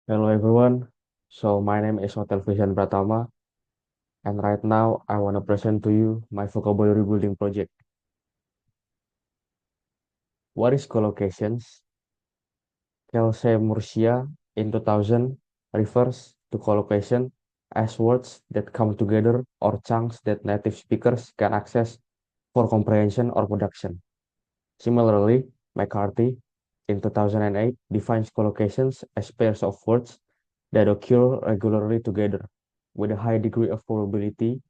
Hello everyone. So my name is Hotel Vision Pratama, and right now I want to present to you my vocabulary building project. What is collocations? Kelsey Murcia in 2000 refers to collocation as words that come together or chunks that native speakers can access for comprehension or production. Similarly, McCarthy in 2008 defines collocations as pairs of words that occur regularly together with a high degree of probability.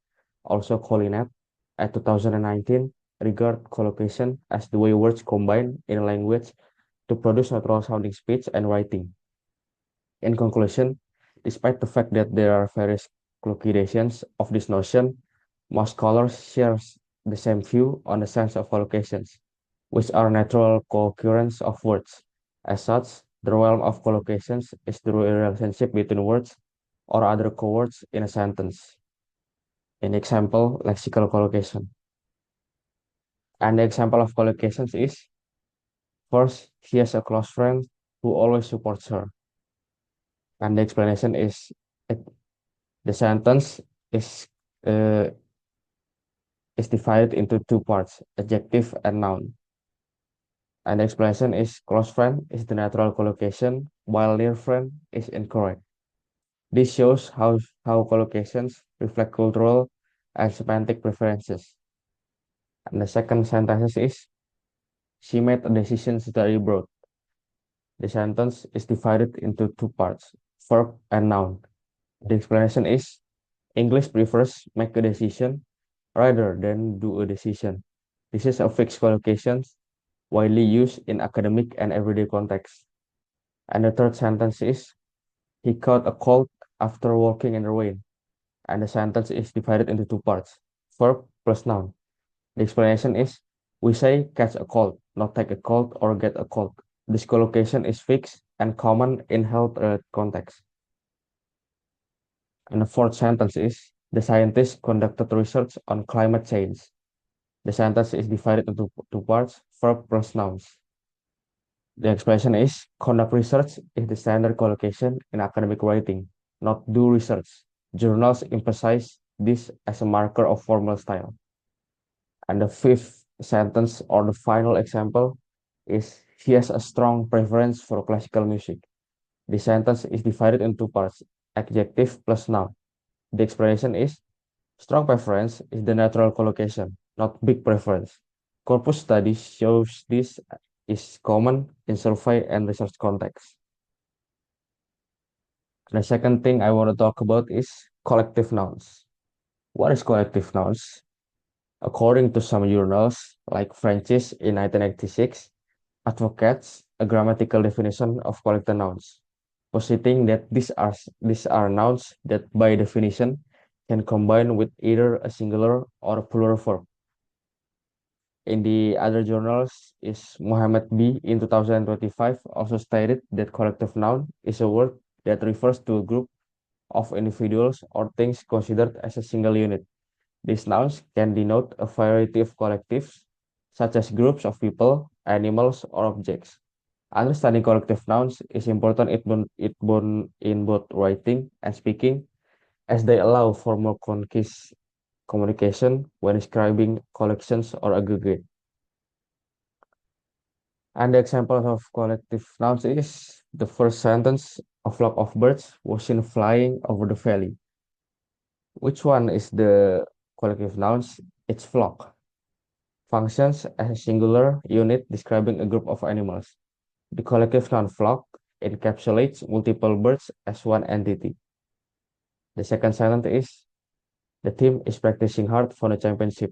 Also, Collinet at 2019 regard collocation as the way words combine in a language to produce natural sounding speech and writing. In conclusion, despite the fact that there are various collocations of this notion, most scholars share the same view on the sense of collocations, which are natural co-occurrence of words. As such, the realm of collocations is the relationship between words or other co-words in a sentence. An example, lexical collocation. And the example of collocations is, first, she has a close friend who always supports her. And the explanation is, it, the sentence is uh, is divided into two parts, adjective and noun. And the explanation is close friend is the natural collocation, while near friend is incorrect. This shows how collocations reflect cultural and semantic preferences. And the second sentence is, she made a decision very broad. The sentence is divided into two parts, verb and noun. The explanation is, English prefers make a decision rather than do a decision. This is a fixed collocation widely used in academic and everyday contexts. And the third sentence is, he caught a cold after walking in the rain. And the sentence is divided into two parts, verb plus noun. The explanation is, we say catch a cold, not take a cold or get a cold. This collocation is fixed and common in health context. And the fourth sentence is, the scientists conducted research on climate change. The sentence is divided into two parts, verb plus nouns. The expression is, conduct research is the standard collocation in academic writing, not do research. Journals emphasize this as a marker of formal style. And the fifth sentence or the final example is, he has a strong preference for classical music. The sentence is divided into two parts, adjective plus noun. The explanation is, strong preference is the natural collocation, not big preference. Corpus studies shows this is common in survey and research contexts. The second thing I want to talk about is collective nouns. What is collective nouns? According to some journals, like Francis in 1996, advocates a grammatical definition of collective nouns, positing that these are nouns that by definition can combine with either a singular or a plural verb. In the other journals is Muhammad B. in 2025 also stated that collective noun is a word that refers to a group of individuals or things considered as a single unit. These nouns can denote a variety of collectives, such as groups of people, animals, or objects. Understanding collective nouns is important in both writing and speaking, as they allow for more concise communication when describing collections or aggregate. And the example of collective nouns is, the first sentence, a flock of birds was seen flying over the valley. Which one is the collective nouns? It's flock. Functions as a singular unit describing a group of animals. The collective noun flock encapsulates multiple birds as one entity. The second sentence is, the team is practicing hard for the championship.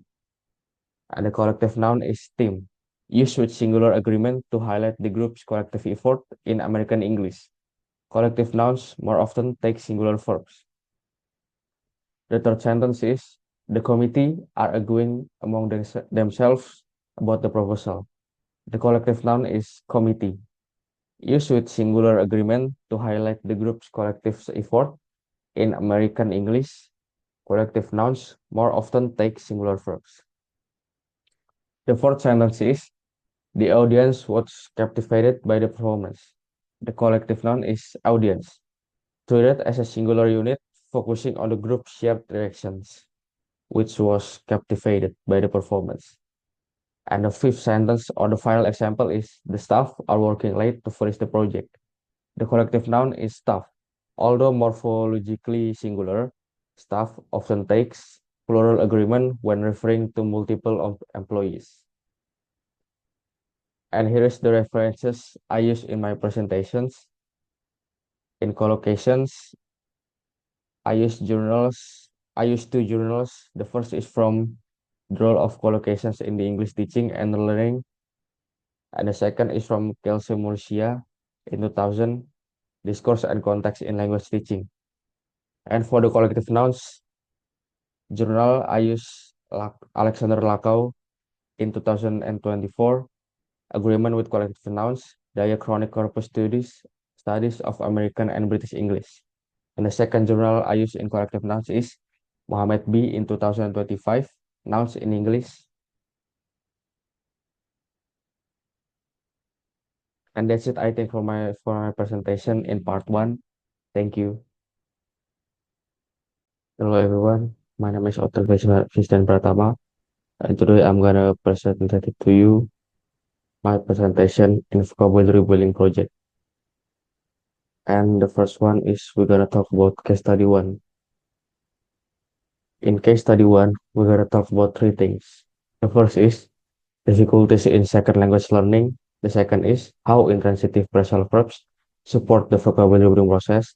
And the collective noun is team, used with singular agreement to highlight the group's collective effort in American English. Collective nouns more often take singular verbs. The third sentence is, the committee are arguing among themselves about the proposal. The collective noun is committee, used with singular agreement to highlight the group's collective effort in American English. Collective nouns more often take singular verbs. The fourth sentence is, the audience was captivated by the performance. The collective noun is audience, treated as a singular unit, focusing on the group's shared directions, which was captivated by the performance. And the fifth sentence or the final example is the staff are working late to finish the project. The collective noun is staff. Although morphologically singular, staff often takes plural agreement when referring to multiple employees. And here is the references I use in my presentations. In collocations, I use journals. I use two journals. The first is from the role of collocations in the English teaching and learning, and the second is from Kelsey Murcia in 2000, Discourse and Context in Language Teaching. And for the collective nouns journal, I use Alexander Lakau in 2024, Agreement with Collective Nouns, Diachronic Corpus Studies of American and British English. And the second journal I use in collective nouns is Mohammed B in 2025, Nouns in English. And that's it, I think, for my presentation in part one. Thank you. Hello everyone, my name is Otter Visten Pratama, and today I'm gonna present it to you my presentation in vocabulary building project. And the first one is we're gonna talk about case study one. In case study one, we're gonna talk about three things. The first is difficulties in second language learning. The second is how intransitive phrasal verbs support the vocabulary building process.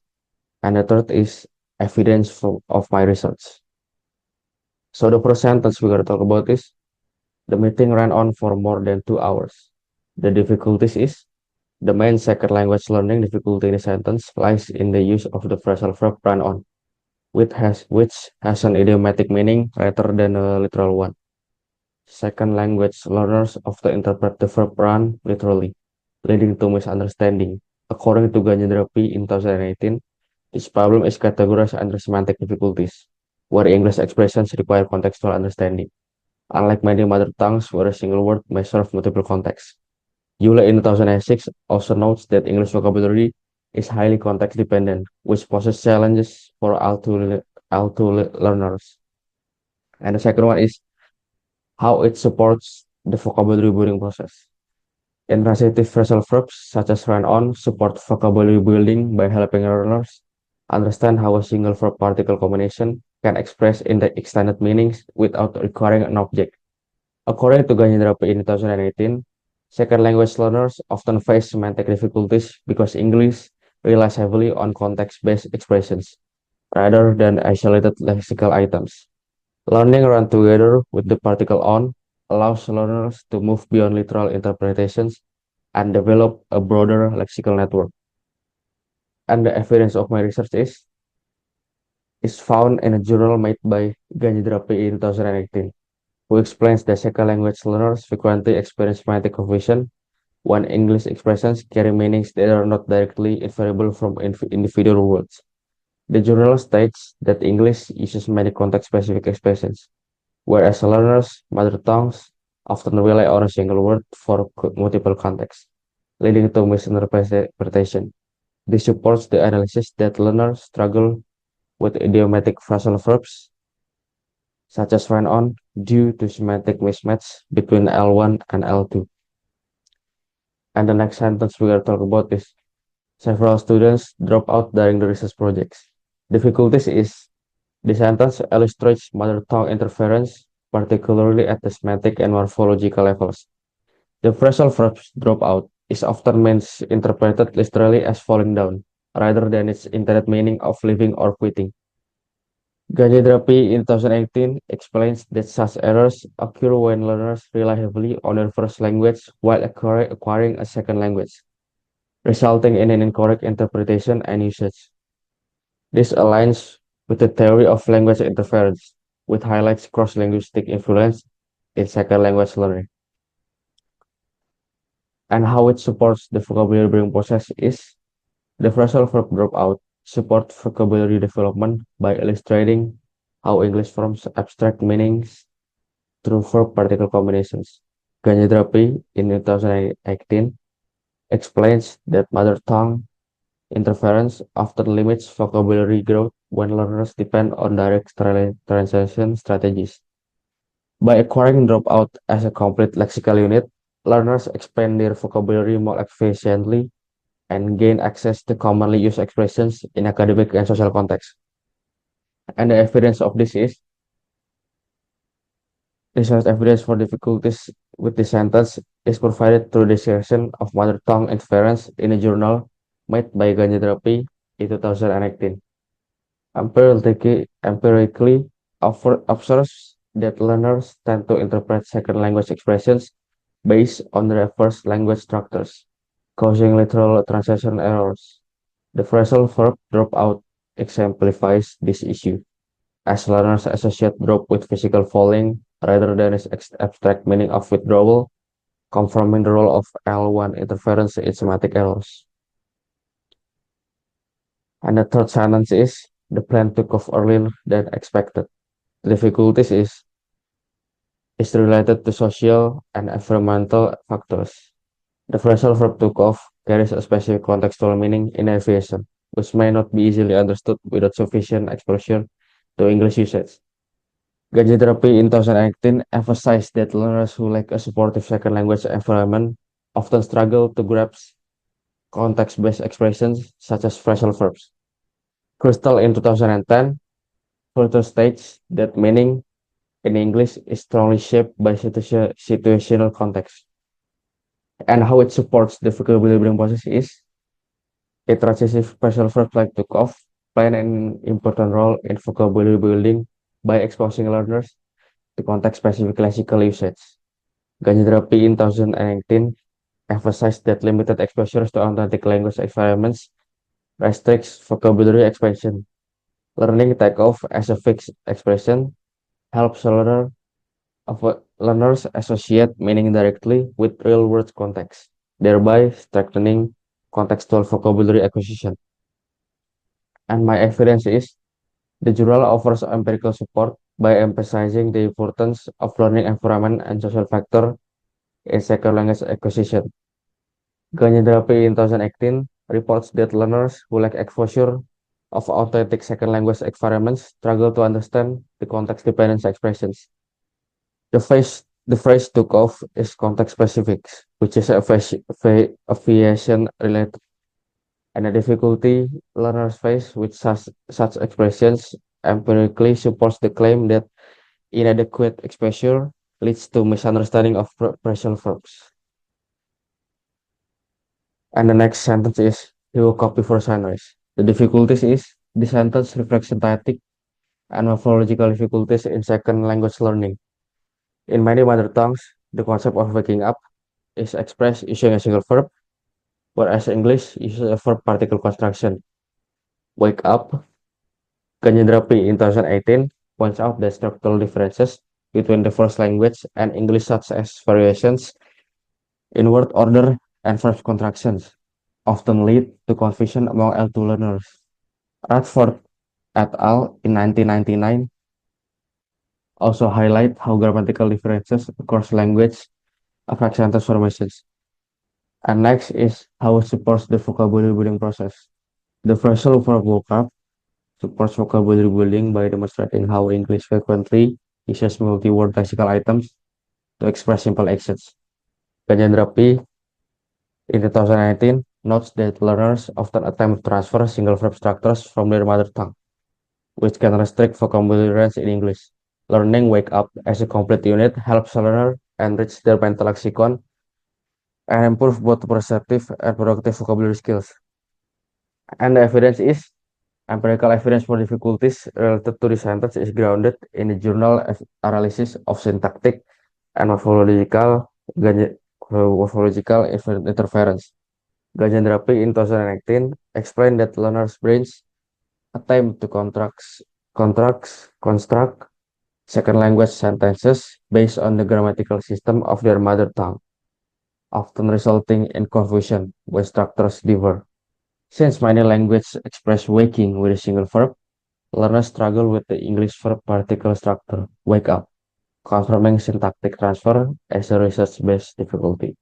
And the third is evidence of my research. So the first sentence we're gonna talk about is the meeting ran on for more than 2 hours. The difficulties is the main second language learning difficulty in the sentence lies in the use of the phrasal verb run on, which has an idiomatic meaning rather than a literal one. Second language learners often interpret the verb run literally, leading to misunderstanding. According to Ganjendra P. in 2018, this problem is categorized under semantic difficulties, where English expressions require contextual understanding, unlike many mother tongues where a single word may serve multiple contexts. Yule in 2006 also notes that English vocabulary is highly context dependent, which poses challenges for L2 learners. And the second one is how it supports the vocabulary building process. Intransitive phrasal verbs such as run on support vocabulary building by helping learners understand how a single verb particle combination can express in the extended meanings without requiring an object. According to Ganjendra P. in 2018, second language learners often face semantic difficulties because English relies heavily on context-based expressions rather than isolated lexical items. Learning run together with the particle on allows learners to move beyond literal interpretations and develop a broader lexical network. And the evidence of my research is found in a journal made by Ganjendra P. in 2018, who explains that second language learners frequently experience semantic confusion when English expressions carry meanings that are not directly inferable from individual words. The journal states that English uses many context-specific expressions, whereas learners' mother tongues often rely on a single word for multiple contexts, leading to misinterpretation. This supports the analysis that learners struggle with idiomatic phrasal verbs, such as run on, due to semantic mismatch between L1 and L2. And the next sentence we are talking about is several students drop out during the research projects. Difficulties is the sentence illustrates mother tongue interference, particularly at the semantic and morphological levels. The phrasal verb drop out is often interpreted literally as falling down, rather than its intended meaning of leaving or quitting. Ganjendra P. in 2018 explains that such errors occur when learners rely heavily on their first language while acquiring a second language, resulting in an incorrect interpretation and usage. This aligns with the theory of language interference, which highlights cross-linguistic influence in second language learning. And how it supports the vocabulary building process is the phrasal verb dropout support vocabulary development by illustrating how English forms abstract meanings through verb particle combinations. Ganjendra P. in 2018 explains that mother tongue interference often limits vocabulary growth when learners depend on direct translation strategies. By acquiring dropout as a complete lexical unit, learners expand their vocabulary more efficiently and gain access to commonly used expressions in academic and social contexts. And the evidence of this is research evidence for difficulties with this sentence is provided through discussion of mother tongue interference in a journal made by Ganjadrapi in 2018. Empirically observes that learners tend to interpret second language expressions based on their first language structures, causing literal translation errors. The phrasal verb dropout exemplifies this issue, as learners associate drop with physical falling rather than its abstract meaning of withdrawal, confirming the role of L1 interference in semantic errors. And the third sentence is the plan took off earlier than expected. The difficulties is related to social and environmental factors. The phrasal verb took off carries a specific contextual meaning in aviation, which may not be easily understood without sufficient exposure to English usage. Gaji Therapy in 2018 emphasized that learners who lack a supportive second language environment often struggle to grasp context-based expressions such as phrasal verbs. Crystal in 2010 further states that meaning in English is strongly shaped by situational context, and how it supports the vocabulary building process is a transitive phrasal verb like took off play an important role in vocabulary building by exposing learners to context-specific classical usage. Ganjadrapi in 2018 emphasized that limited exposures to authentic language environments restricts vocabulary expansion. Learning takeoff as a fixed expression helps learners associate meaning directly with real-world context, thereby strengthening contextual vocabulary acquisition. And my evidence is the journal offers empirical support by emphasizing the importance of learning environment and social factor in second language acquisition. Ganjadrapi in 2018 reports that learners who lack exposure of authentic second language environments struggle to understand the context-dependent expressions. The phrase took off is context specific, which is aviation related, and the difficulty learners face with such expressions empirically supports the claim that inadequate exposure leads to misunderstanding of phrasal verbs. And the next sentence is he will copy for sunrise. The difficulties is the sentence reflects synthetic and morphological difficulties in second language learning. In many mother tongues, the concept of waking up is expressed using a single verb, whereas English uses a verb particle construction. Wake up. Ganjadrapi in 2018 points out the structural differences between the first language and English, such as variations in word order and verb contractions, often lead to confusion among L2 learners. Radford et al. In 1999 also highlight how grammatical differences across language affect sentence formations. And next is how it supports the vocabulary building process. The phrasal verb vocab supports vocabulary building by demonstrating how English frequently uses multi-word lexical items to express simple actions. Ganjadrapi in 2019 notes that learners often attempt to transfer single verb structures from their mother tongue, which can restrict vocabulary range in English. Learning wake up as a complete unit helps learners enrich their mental lexicon and improve both perceptive and productive vocabulary skills. And the evidence is empirical evidence for difficulties related to this sentence is grounded in the journal analysis of syntactic and morphological interference. Gajendrapi in 2018 explained that learners' brains attempt to construct second language sentences based on the grammatical system of their mother tongue, often resulting in confusion when structures differ. Since many languages express waking with a single verb, learners struggle with the English verb particle structure, wake up, confirming syntactic transfer as a research-based difficulty.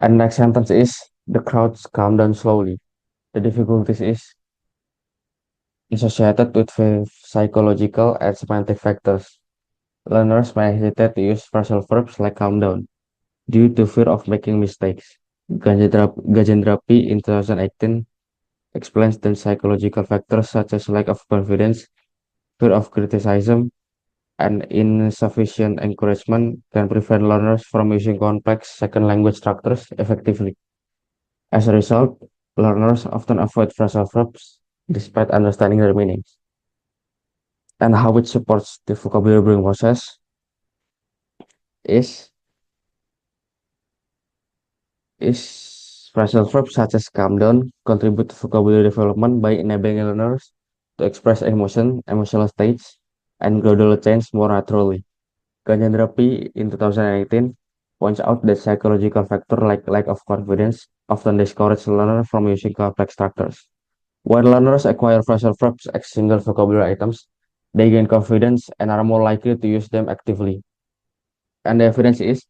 And next sentence is, The crowds calm down slowly. The difficulties is associated with psychological and semantic factors. Learners may hesitate to use phrasal verbs like calm down due to fear of making mistakes. Gajendra P. in 2018 explains that psychological factors such as lack of confidence, fear of criticism, and insufficient encouragement can prevent learners from using complex second language structures effectively. As a result, learners often avoid phrasal verbs despite understanding their meanings. And how it supports the vocabulary building process is is phrasal verbs such as calm down contribute to vocabulary development by enabling learners to express emotion, emotional states, and gradual change more naturally. Gajendra P. in 2018 points out that psychological factors like lack of confidence often discourage learners from using complex structures. When learners acquire phrasal verbs as single vocabulary items, they gain confidence and are more likely to use them actively. And the evidence is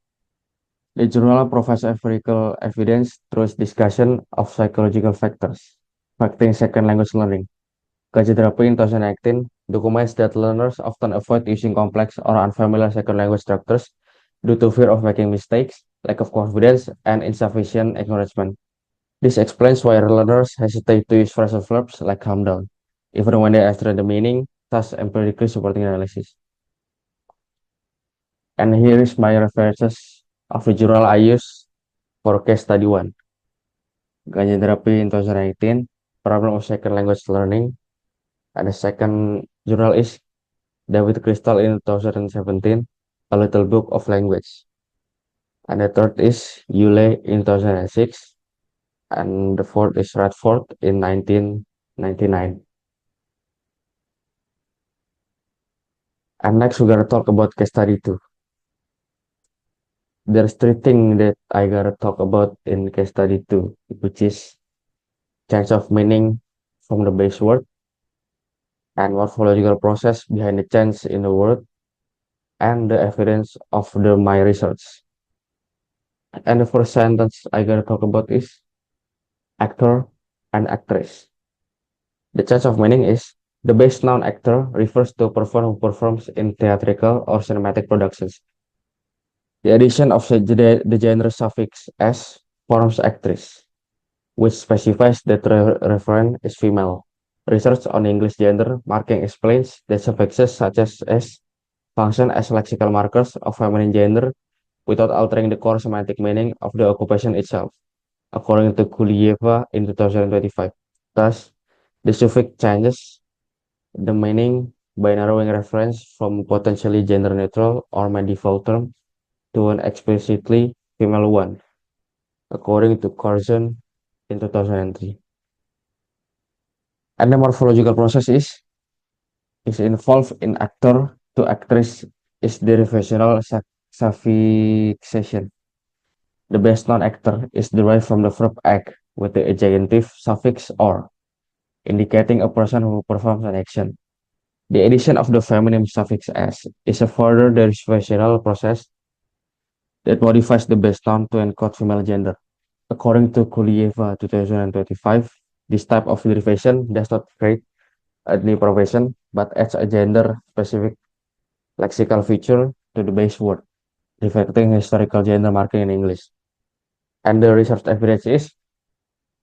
the journal provides empirical evidence through its discussion of psychological factors affecting second language learning. Kaji therapy in 2018 documents that learners often avoid using complex or unfamiliar second language structures due to fear of making mistakes, lack of confidence, and insufficient encouragement. This explains why learners hesitate to use phrasal verbs like calm down, even when they understand the meaning, thus empirically supporting analysis. And here is my references of the journal I use for case study 1. Ganyan therapy in 2018, problem of second language learning. And the second journal is David Crystal in 2017, A Little Book of Language. And the third is Yule in 2006. And the fourth is Radford in 1999. And next we're gonna talk about case study 2. There's three things that I gotta talk about in case study 2, which is change of meaning from the base word and morphological process behind the change in the word and the evidence of my research. And the first sentence I gotta talk about is actor and actress. The change of meaning is the base noun actor refers to a performer who performs in theatrical or cinematic productions. The addition of the gender suffix s forms actress, which specifies that the referent is female. Research on English gender marking explains that suffixes such as s function as lexical markers of feminine gender without altering the core semantic meaning of the occupation itself, according to Kulieva in 2025. Thus, the suffix changes the meaning by narrowing reference from potentially gender neutral or my default term to an explicitly female one, according to Curzon in 2003. And the morphological process is involved in actor to actress is derivational suffixation. The base noun actor is derived from the verb act with the adjective suffix or, indicating a person who performs an action. The addition of the feminine suffix s is a further derivational process that modifies the base noun to encode female gender. According to Kulieva 2025, this type of derivation does not create a new profession, but adds a gender-specific lexical feature to the base word, reflecting historical gender marking in English. And the research evidence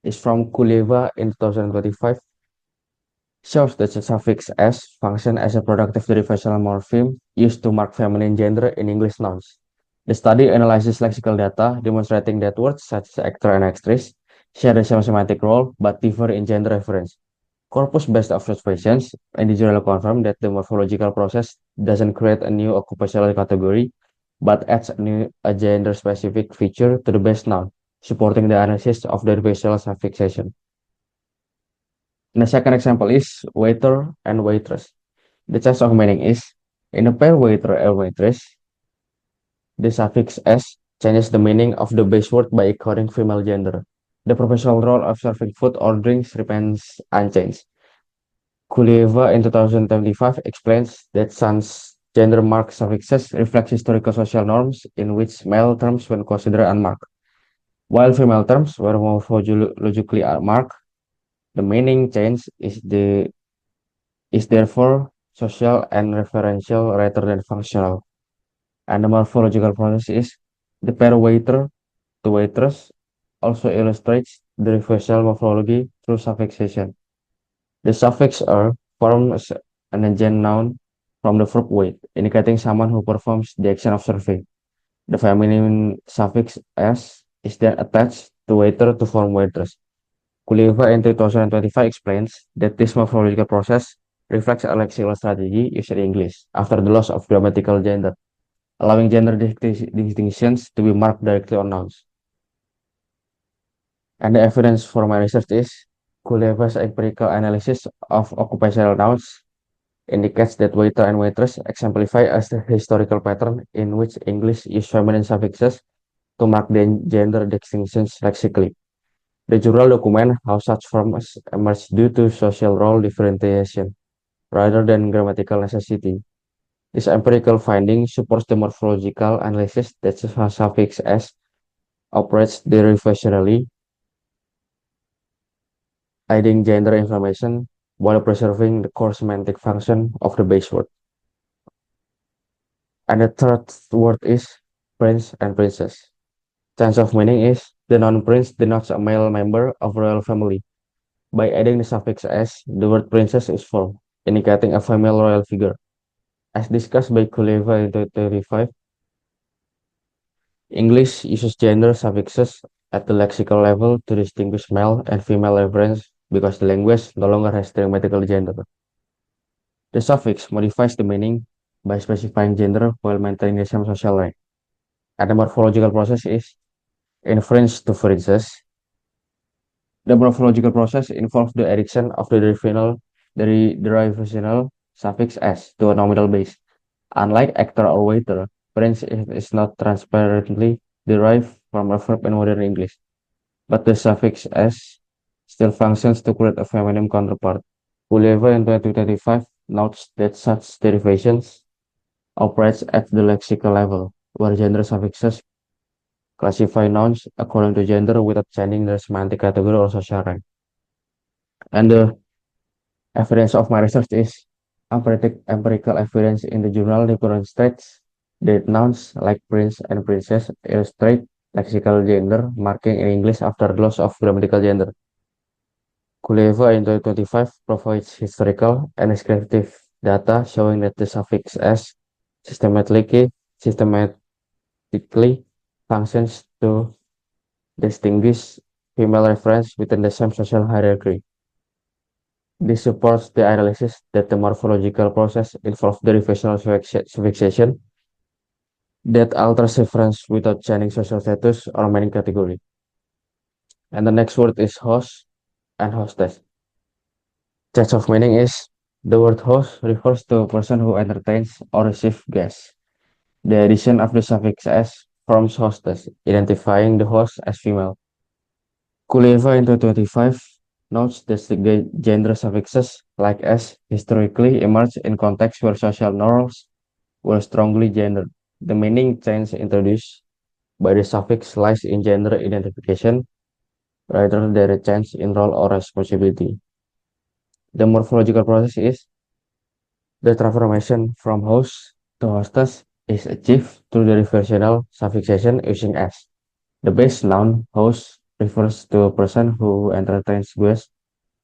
is from Kulieva in 2025, shows that the suffix s function as a productive derivational morpheme used to mark feminine gender in English nouns. The study analyzes lexical data demonstrating that words such as actor and actress share the same semantic role but differ in gender reference. Corpus-based observations individually confirm that the morphological process doesn't create a new occupational category but adds a gender-specific feature to the base noun, supporting the analysis of the derivational suffixation. The second example is waiter and waitress. The change of meaning is in a pair waiter and waitress, the suffix s changes the meaning of the base word by echoing female gender. The professional role of serving food or drinks remains unchanged. Kulieva in 2025 explains that sans gender marked suffixes reflect historical social norms in which male terms when considered unmarked. While female terms were morphologically marked, the meaning change is therefore social and referential rather than functional. And the morphological process is the pair waiter to waitress also illustrates the reversal morphology through suffixation. The suffix "er" forms an agent noun from the verb wait, indicating someone who performs the action of serving. The feminine suffix "s" is then attached to waiter to form waitress. Kuleva in 2025 explains that this morphological process reflects a lexical strategy used in English after the loss of grammatical gender, allowing gender distinctions to be marked directly on nouns. And the evidence for my research is Kuleva's empirical analysis of occupational nouns indicates that waiter and waitress exemplify as the historical pattern in which English use feminine suffixes to mark the gender distinctions lexically. The journal documents how such forms emerge due to social role differentiation rather than grammatical necessity. This empirical finding supports the morphological analysis that the suffix "s" operates derivationally, hiding gender information while preserving the core semantic function of the base word. And the third word is prince and princess. Change of meaning is the noun prince denotes a male member of royal family. By adding the suffix "s", the word princess is formed, indicating a female royal figure. As discussed by Kuleva in 2035, English uses gender suffixes at the lexical level to distinguish male and female reference because the language no longer has grammatical gender. The suffix modifies the meaning by specifying gender while maintaining the same social rank. And the morphological process is inference to phrases. The morphological process involves the addition of the derivational suffix "s" to a nominal base. Unlike actor or waiter, prince is not transparently derived from a verb in modern English, but the suffix "s" still functions to create a feminine counterpart. Kuleva in 2025 notes that such derivations operates at the lexical level, where gender suffixes classify nouns according to gender without changing their semantic category or social rank. And the evidence of my research is empirical evidence in the journal demonstrates that nouns like prince and princess illustrate lexical gender marking in English after the loss of grammatical gender. Kuleva in 2025 provides historical and descriptive data showing that the suffix "s" systematically functions to distinguish female reference within the same social hierarchy. This supports the analysis that the morphological process involves derivational suffixation that alters reference without changing social status or meaning category. And the next word is host and hostess. Change of meaning is the word host refers to a person who entertains or receives guests. The addition of the suffix "s" forms hostess, identifying the host as female. Kuleva in 2025 notes that the gender suffixes like "s" historically emerged in contexts where social norms were strongly gendered. The meaning change introduced by the suffix lies in gender identification rather than a change in role or responsibility. The morphological process is the transformation from host to hostess is achieved through the reversional suffixation using "s". The base noun host refers to a person who entertains guests,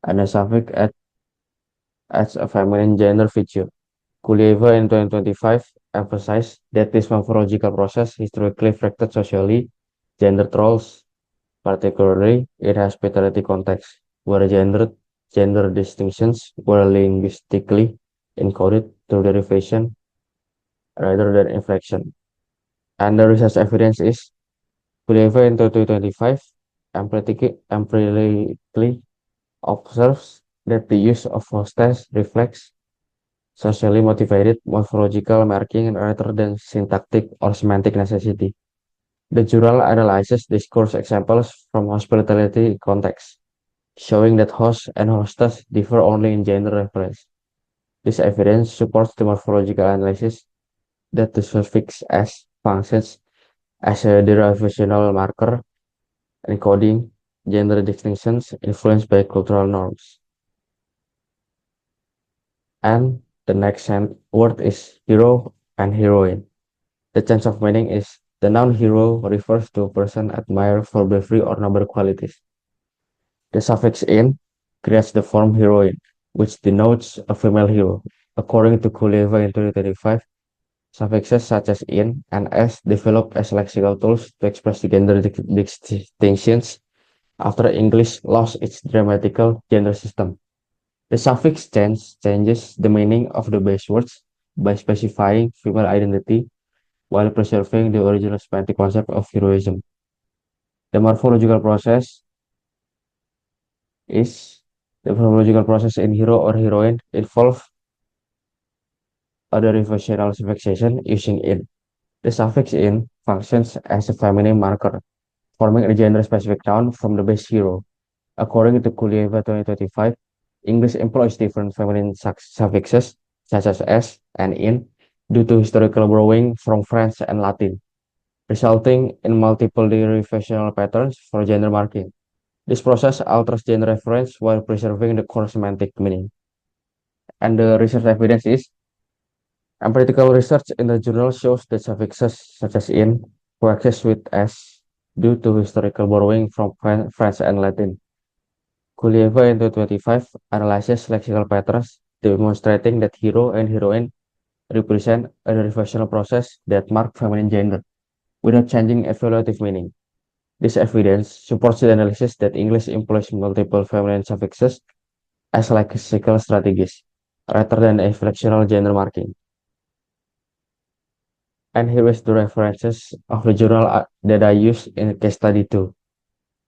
and the suffix adds a feminine gender feature. Kuleva in 2025 emphasized that this morphological process historically reflected socially gendered roles, particularly in hospitality contexts, where gender distinctions were linguistically encoded through derivation rather than inflection. And the research evidence is Kuleva in 2025 empirically observes that the use of hostess reflects socially motivated morphological marking rather than syntactic or semantic necessity. The journal analyzes discourse examples from hospitality contexts, showing that host and hostess differ only in gender reference. This evidence supports the morphological analysis that the suffix "s" functions as a derivational marker encoding gender distinctions influenced by cultural norms. And the next word is hero and heroine. The change of meaning is the noun hero refers to a person admired for bravery or noble qualities. The suffix "in" creates the form heroine, which denotes a female hero. According to Kuleva in 2025, suffixes such as "in" and "s" developed as lexical tools to express the gender distinctions after English lost its grammatical gender system. The suffix changes the meaning of the base words by specifying female identity while preserving the original semantic concept of heroism. The morphological process is the morphological process in hero or heroine involve a derivational suffixation using "in". The suffix "in" functions as a feminine marker, forming a gender-specific noun from the base hero. According to Kulieva 2025, English employs different feminine suffixes such as "s" and "in" due to historical borrowing from French and Latin, resulting in multiple derivational patterns for gender marking. This process alters gender reference while preserving the core semantic meaning. And the research evidence is empirical research in the journal shows that suffixes such as "in" coexist with "s" due to historical borrowing from French and Latin. Kulieva in 2025 analyzes lexical patterns demonstrating that hero and heroine represent a derivational process that mark feminine gender without changing evaluative meaning. This evidence supports the analysis that English employs multiple feminine suffixes as lexical strategies rather than a fractional gender marking. And here is the references of the journal that I use in case study 2.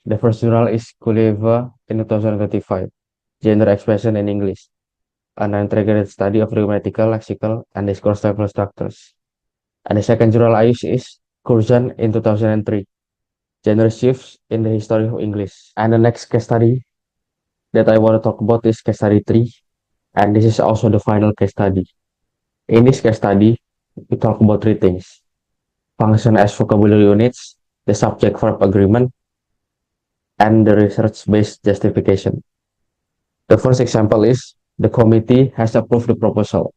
The first journal is Kulieva in 2025, Gender Expression in English, an integrated study of grammatical, lexical, and discourse level structures. And the second journal I use is Curzon in 2003, Gender Shifts in the History of English. And the next case study that I want to talk about is case study 3, and this is also the final case study. In this case study, we talk about three things: function as vocabulary units, the subject-verb agreement, and the research-based justification. The first example is the committee has approved the proposal.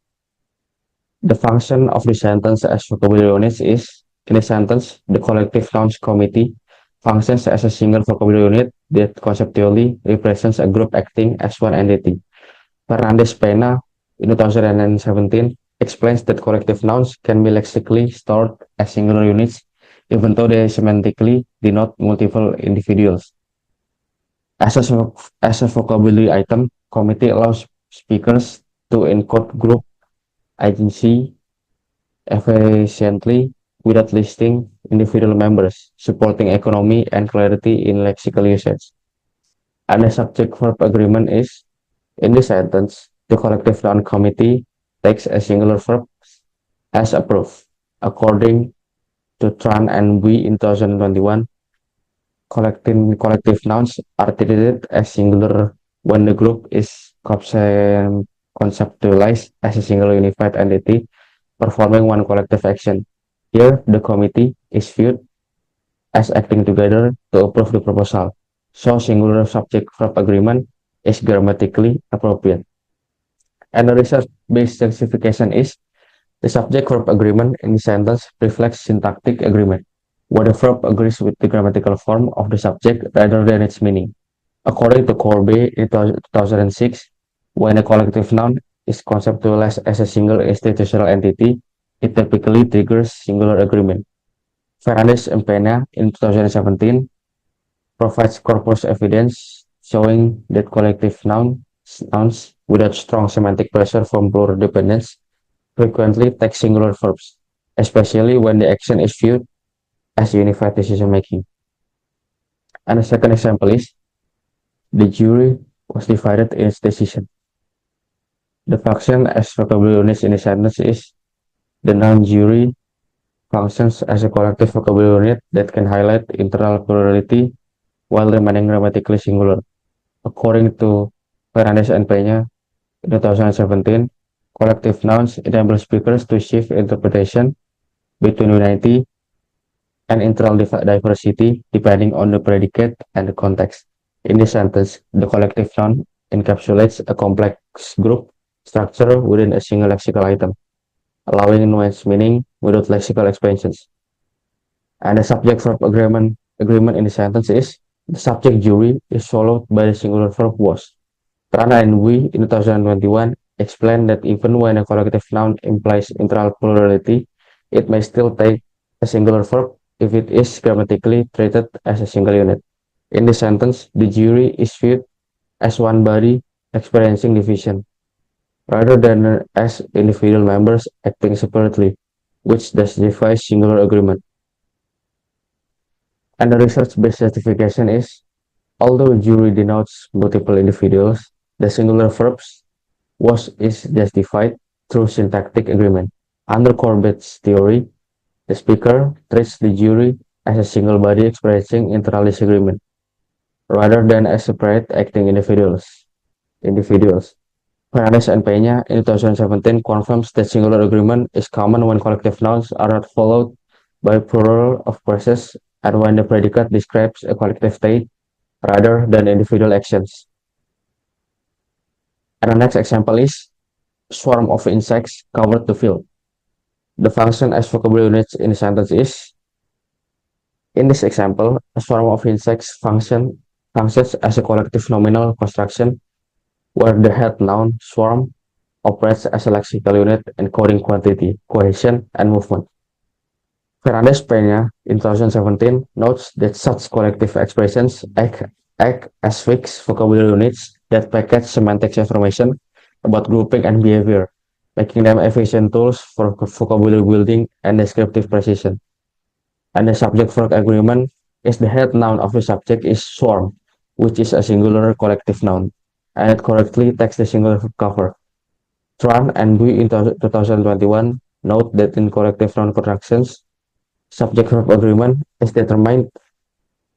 The function of the sentence as vocabulary units is, in a sentence, the collective nouns committee functions as a single vocabulary unit that conceptually represents a group acting as one entity. Fernandez Pena, in 2017, explains that collective nouns can be lexically stored as singular units, even though they semantically denote multiple individuals. As a vocabulary item, committee allows speakers to encode group agency efficiently without listing individual members, supporting economy and clarity in lexical usage. And the subject-verb agreement is, in this sentence, the collective noun committee takes a singular verb as approved. According to Tran and Bui in 2021, collective nouns are treated as singular when the group is conceptualized as a single unified entity performing one collective action. Here, the committee is viewed as acting together to approve the proposal, so singular subject-verb agreement is grammatically appropriate. And the research-based justification is the subject-verb agreement in the sentence reflects syntactic agreement, where the verb agrees with the grammatical form of the subject rather than its meaning. According to Corby in 2006, when a collective noun is conceptualized as a single institutional entity, it typically triggers singular agreement. Fernandez and Pena in 2017 provides corpus evidence showing that collective nouns without strong semantic pressure from plural dependence frequently take singular verbs, especially when the action is viewed as unified decision making. And the second example is the jury was divided in its decision. The function as vocabulary units in the sentence is the noun jury functions as a collective vocabulary unit that can highlight internal plurality while remaining grammatically singular. According to Fernandez and Peña in 2017, collective nouns enable speakers to shift interpretation between unity and internal diversity depending on the predicate and the context. In this sentence, the collective noun encapsulates a complex group structure within a single lexical item, allowing nuanced meaning without lexical expansions. And the subject-verb agreement in the sentence is the subject jury is followed by the singular verb was. Rana and we in 2021 explained that even when a collective noun implies internal plurality, it may still take a singular verb if it is grammatically treated as a single unit. In this sentence, the jury is viewed as one body experiencing division, rather than as individual members acting separately, which justifies singular agreement. And the research-based justification is, although jury denotes multiple individuals, the singular verbs was is justified through syntactic agreement. Under Corbett's theory, the speaker treats the jury as a single body expressing internal disagreement, rather than as separate acting individuals. Fernandez and Peña in 2017 confirms that singular agreement is common when collective nouns are not followed by plural of phrases and when the predicate describes a collective state rather than individual actions. And the next example is swarm of insects covered the field. The function as vocabulary units in the sentence is, in this example, a swarm of insects functions as a collective nominal construction where the head noun swarm operates as a lexical unit encoding quantity, cohesion, and movement. Fernandez Peña in 2017 notes that such collective expressions act as fixed vocabulary units that package semantic information about grouping and behavior, making them efficient tools for vocabulary building and descriptive precision. And the subject-verb agreement is the head noun of the subject is swarm, which is a singular collective noun, and it correctly takes the singular cover. Tran and Bui in 2021 note that in collective noun constructions, subject-verb agreement is determined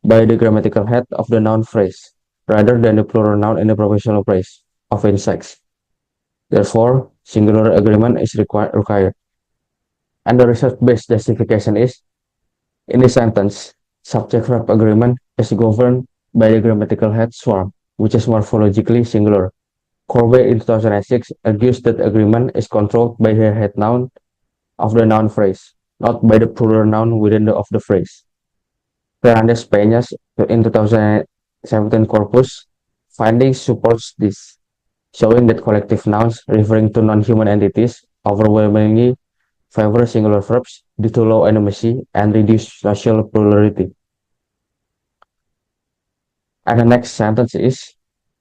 by the grammatical head of the noun phrase, rather than the plural noun in the propositional phrase of insects. Therefore, singular agreement is required. And the research-based justification is, in this sentence, subject-verb agreement is governed by the grammatical head swarm, which is morphologically singular. Corbett in 2006 argues that agreement is controlled by the head noun of the noun phrase, not by the plural noun within of the phrase. Fernandez Peñas in 2017 corpus findings supports this, showing that collective nouns referring to non-human entities overwhelmingly favor singular verbs due to low animacy and reduced social plurality. And the next sentence is,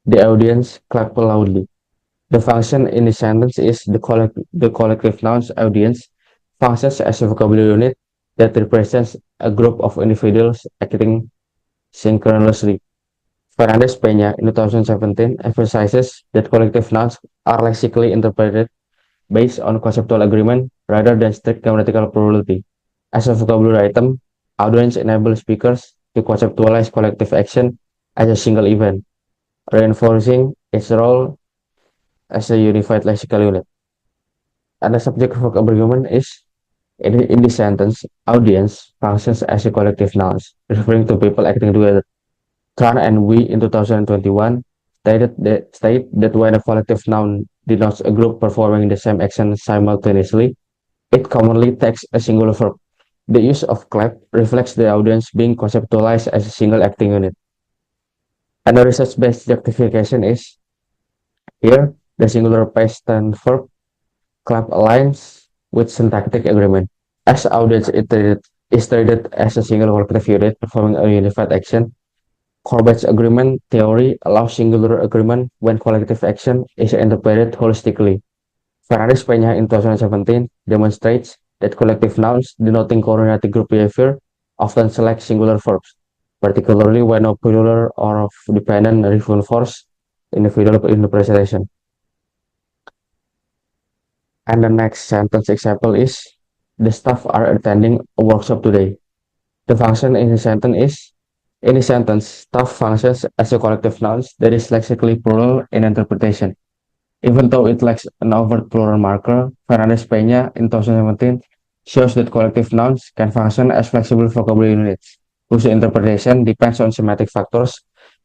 the audience clap loudly. The function in the sentence is the collective nouns audience functions as a vocabulary unit that represents a group of individuals acting synchronously. Fernandez Peña in 2017 emphasizes that collective nouns are lexically interpreted based on conceptual agreement rather than strict grammatical plurality. As a vocabulary item, audience enables speakers to conceptualize collective action as a single event, reinforcing its role as a unified lexical unit. And the subject of agreement is, in this sentence, audience functions as a collective noun, referring to people acting together. Tran and we in 2021 state that when a collective noun denotes a group performing the same action simultaneously, it commonly takes a singular verb. The use of clap reflects the audience being conceptualized as a single acting unit. And the research-based justification is, here, the singular past tense verb clap aligns with syntactic agreement. As audience is treated as a single collective unit performing a unified action, Corbett's agreement theory allows singular agreement when collective action is interpreted holistically. Fernandez Peña in 2017 demonstrates that collective nouns denoting coordinated group behavior often select singular verbs, particularly when no plural or of dependent reinforce individual interpretation. And the next sentence example is, the staff are attending a workshop today. The function in the sentence is, in the sentence, staff functions as a collective noun that is lexically plural in interpretation. Even though it lacks an overt plural marker, Fernandez Peña in 2017 shows that collective nouns can function as flexible vocabulary units, whose interpretation depends on semantic factors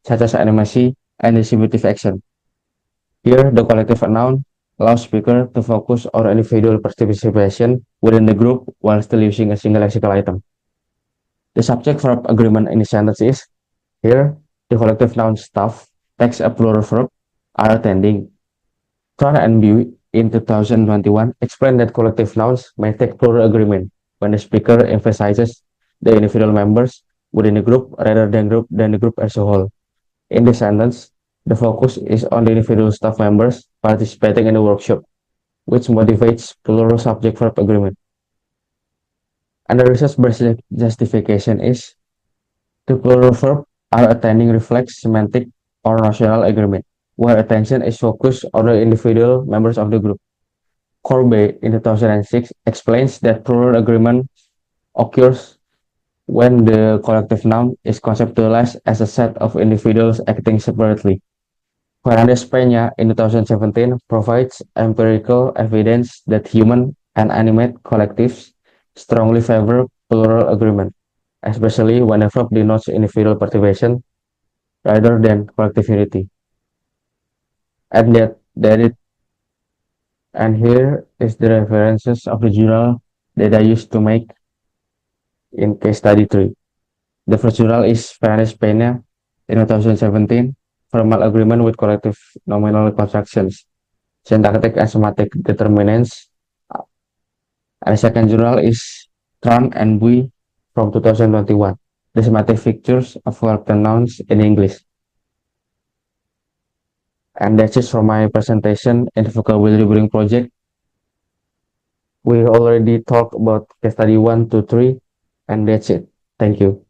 such as animacy and distributive action. Here, the collective noun allows speaker to focus on individual participation within the group while still using a single lexical item. The subject-verb agreement in the sentence is here the collective noun staff takes a plural verb are attending. Tran and Bui in 2021 explained that collective nouns may take plural agreement when the speaker emphasizes the individual members within the group rather than the group as a whole. In this sentence, the focus is on the individual staff members participating in the workshop, which motivates plural subject-verb agreement. And the research-based justification is the plural verb are attending reflects semantic or notional agreement, where attention is focused on the individual members of the group. Corbe in 2006 explains that plural agreement occurs when the collective noun is conceptualized as a set of individuals acting separately. Fernandez Peña in 2017 provides empirical evidence that human and animate collectives strongly favor plural agreement, especially when the verb denotes individual participation rather than collective unity. And yet, and here is the references of the journal that I used to make in case study 3. The first journal is Fernandez Peña in 2017, formal agreement with collective nominal constructions, syntactic and semantic determinants. And the second journal is Tran and Bui from 2021, the semantic features of collective nouns in English. And that's it for my presentation in the vocabulary building project. We already talked about case study 1 to 3, and that's it. Thank you.